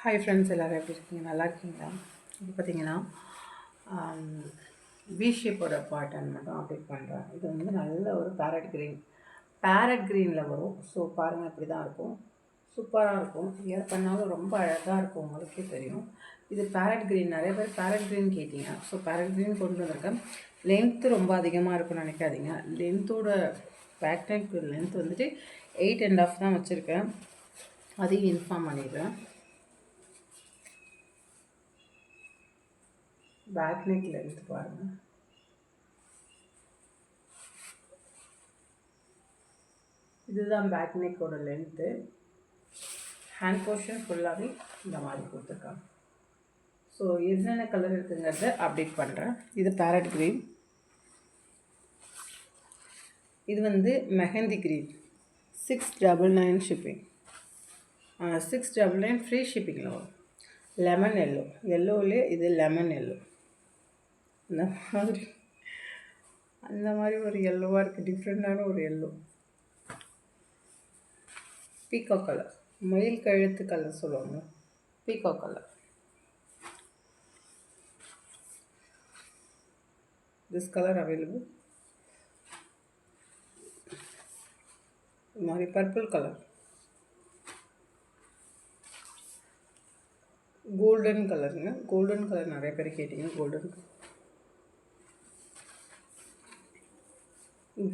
Hi friends, எல்லோரும் எப்படி இருக்கீங்க? நல்லா இருக்கீங்களா? இது பார்த்தீங்கன்னா வி ஷேப்போட பாட்டன் மட்டும் அப்டேட் பண்ணுறேன். இது வந்து நல்ல ஒரு பேரட் க்ரீனில் வரும். ஸோ பாருங்கள், இப்படி தான் இருக்கும். சூப்பராக இருக்கும். ஏர் பண்ணாலும் ரொம்ப அழகாக இருக்கும், உங்களுக்கே தெரியும். இது பேரட் க்ரீன். நிறைய பேர் பேரட் க்ரீன் கேட்டீங்க. ஸோ பேரட் க்ரீன் கொண்டு வந்திருக்கேன். லென்த்து ரொம்ப அதிகமாக இருக்கும்னு நினைக்காதீங்க. லென்த்தோட பேக் நெக் லென்த் வந்துட்டு 8.5 தான் வச்சுருக்கேன். அதையும் இன்ஃபார்ம் பண்ணிடுறேன். பேக் நெக் லென்த் பாருங்கள். இதுதான் பேக் நெக்கோட லென்த்து. ஹேண்ட் போர்ஷன் ஃபுல்லாகவே இந்த மாதிரி கொடுத்துருக்காங்க. ஸோ என்னென்ன கலர் இருக்குங்கிறத அப்டேட் பண்ணுறேன். இது பேரட் க்ரீன், இது வந்து மெஹந்தி க்ரீன். 699 ஷிப்பிங், 699 ஃப்ரீ ஷிப்பிங்கில் வரும். லெமன் எல்லோவிலே இது லெமன் எல்லோ. அந்த மாதிரி ஒரு எல்லோவாக இருக்குது, டிஃப்ரெண்ட்டான ஒரு எல்லோ. பீகா கலர், மயில் கழுத்து கலர் சொல்லுவாங்க, பீகா கலர். This colour available. இது மாதிரி பர்பிள் கலர், கோல்டன் கலருங்க. கோல்டன் கலர் நிறைய பேர் கேட்டீங்க. Golden colour,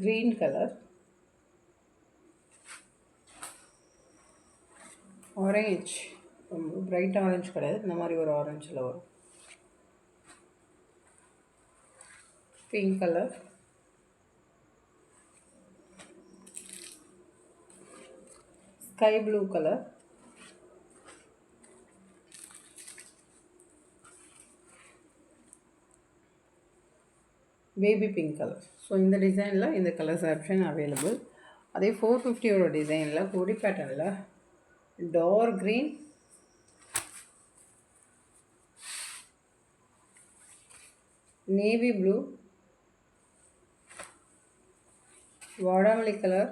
green colour, orange, ரொம்ப பிரைட் ஆரஞ்சு கிடையாது, இந்த மாதிரி ஒரு ஆரஞ்சில் வரும். Pink colour, sky blue colour, baby pink colour. So இந்த டிசைனில் இந்த கலர்ஸ் ஆப்ஷன் அவைலபிள். அதே 450 டிசைனில் கொடி பேட்டர்னில் டார்க் க்ரீன், நேவி ப்ளூ, வாடாமல்லி colour,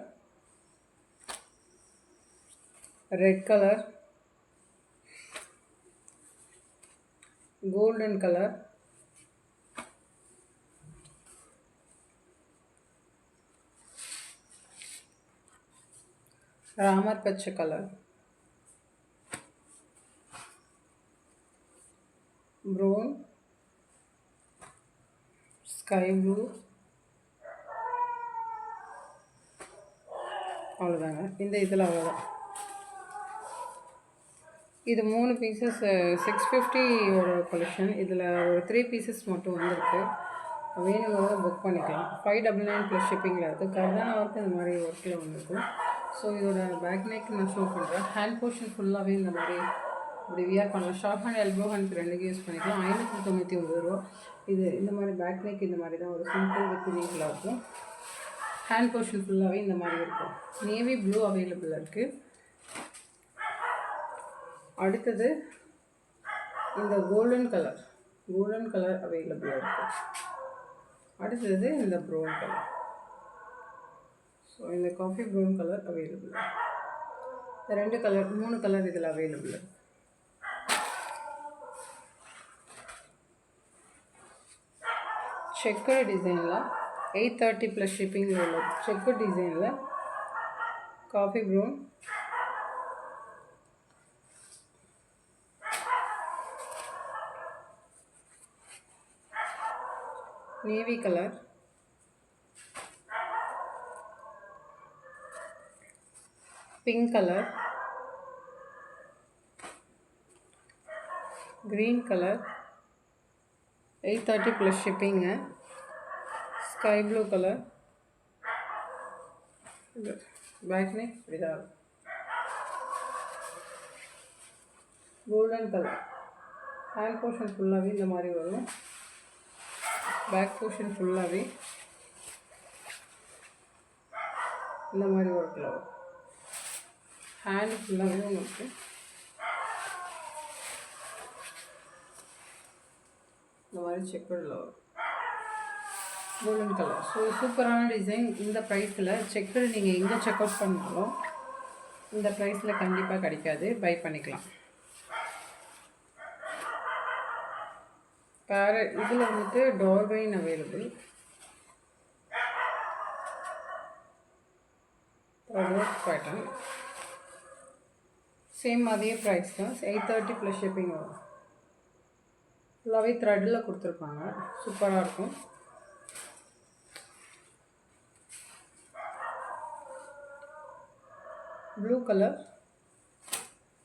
red colour, golden colour, ராமர் பச்சை கலர், ப்ரௌன், ஸ்கை ப்ளூ. அவ்வளோதாங்க. இந்த இதில் அவ்வளோதான். இது 3 பீசஸ் 650 கலெக்ஷன். இதில் ஒரு 3 பீசஸ் மட்டும் வந்திருக்கு. வேணுங்கிறத புக் பண்ணிக்கலாம். 599 ப்ளஸ் ஷிப்பிங்கில் இருக்குது. கர்தானா ஒர்க் இந்த மாதிரி ஒர்க்கில் வந்திருக்கும். ஸோ இதோட பேக் நெக் நான் ஷோ பண்ணுறேன். ஹேண்ட் போர்ஷன் ஃபுல்லாகவே இந்த மாதிரி இப்படி வியர் பண்ணலாம். ஷார்ட் ஹேண்ட், எல்போ ஹேண்ட் ரெண்டுக்கு யூஸ் பண்ணிக்கலாம். 599 ரூபா. இது இந்த மாதிரி பேக் நெக் இந்த மாதிரி தான் ஒரு சிம்பிள் வித் நீங்களாக இருக்கும். ஹேண்ட் போர்ஷன் ஃபுல்லாகவே இந்த மாதிரி இருக்கும். நேவி ப்ளூ அவைலபிள் இருக்குது. அடுத்தது இந்த கோல்டன் கலர் அவைலபிளாக இருக்குது. அடுத்தது இந்த ப்ரௌன் கலர். ஸோ இந்த காஃபி ப்ரௌன் கலர் அவைலபிள். இந்த 3 கலர் இதில் அவைலபிள். செக்கர் டிசைனில் 830 ப்ளஸ் ஷிப்பிங்கில் உள்ள செக்கர் டிசைனில் coffee brown, navy colour, pink colour, green colour, 830 plus ஷிப்பிங்கு, sky blue colour. Back neck இப்படிதான். Golden colour. ஹேண்ட் போர்ஷன் ஃபுல்லாகவே இந்த மாதிரி வரும். பேக் போர்ஷன் ஃபுல்லாகவே இந்த மாதிரி ஒர்க்கில் வரும். ஹேண்ட் ஃபுல்லாகவே உங்களுக்கு இந்த மாதிரி செக்கரில் வரும். Golden colour. ஸோ சூப்பரான டிசைன். இந்த ப்ரைஸில் செக்கர் நீங்கள் எங்கே செக் அவுட் பண்ணாலும் இந்த ப்ரைஸில் கண்டிப்பாக கிடைக்காது. பை பண்ணிக்கலாம். பேரட் இதில் வந்துட்டு டார்வைன் அவைலபிள். ஒர்க் பேட்டர்ன் சேம் அதே ப்ரைஸ் தான். 830 ப்ளஸ் ஷிப்பிங் வரும். ஃபுல்லாகவே த்ரெட்டில் கொடுத்துருப்பாங்க. சூப்பராக இருக்கும். Blue colour